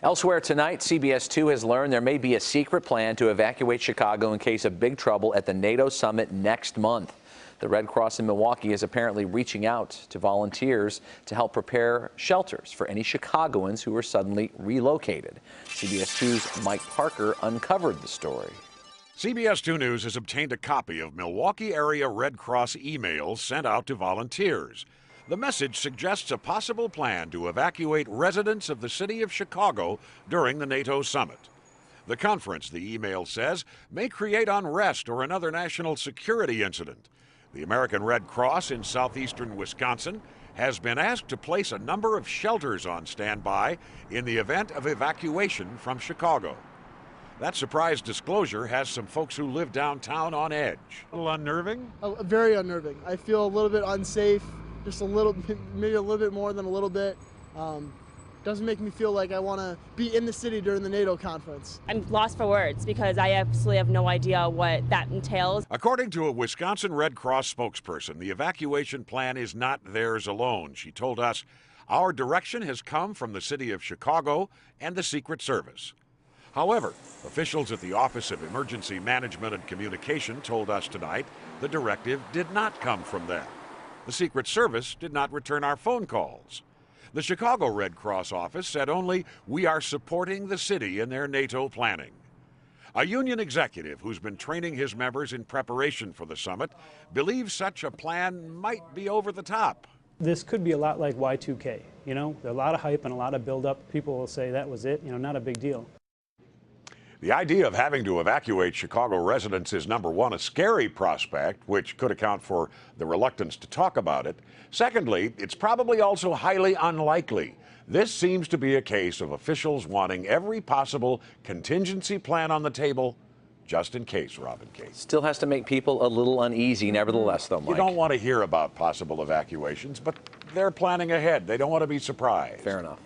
Elsewhere tonight, CBS 2 has learned there may be a secret plan to evacuate Chicago in case of big trouble at the NATO summit next month. The Red Cross in Milwaukee is apparently reaching out to volunteers to help prepare shelters for any Chicagoans who are suddenly relocated. CBS 2's Mike Parker uncovered the story. CBS 2 News has obtained a copy of Milwaukee area Red Cross emails sent out to volunteers. The message suggests a possible plan to evacuate residents of the city of Chicago during the NATO summit. The conference, the email says, may create unrest or another national security incident. The American Red Cross in southeastern Wisconsin has been asked to place a number of shelters on standby in the event of evacuation from Chicago. That surprise disclosure has some folks who live downtown on edge. A little unnerving? Very unnerving. I feel a little bit unsafe, just a little bit, maybe a little bit more than a little bit. Doesn't make me feel like I want to be in the city during the NATO conference. I'm lost for words because I absolutely have no idea what that entails. According to a Wisconsin Red Cross spokesperson, the evacuation plan is not theirs alone. She told us, "Our direction has come from the city of Chicago and the Secret Service." However, officials at the Office of Emergency Management and Communication told us tonight the directive did not come from them. The Secret Service did not return our phone calls. The Chicago Red Cross office said only, "We are supporting the city in their NATO planning." A union executive who's been training his members in preparation for the summit believes such a plan might be over the top. This could be a lot like Y2K. You know, a lot of hype and a lot of buildup. People will say that was it, not a big deal. The idea of having to evacuate Chicago residents is, number one, a scary prospect, which could account for the reluctance to talk about it. Secondly, it's probably also highly unlikely. This seems to be a case of officials wanting every possible contingency plan on the table, just in case, Robin Kate. Still has to make people a little uneasy, nevertheless, though, Mike. You don't want to hear about possible evacuations, but they're planning ahead. They don't want to be surprised. Fair enough.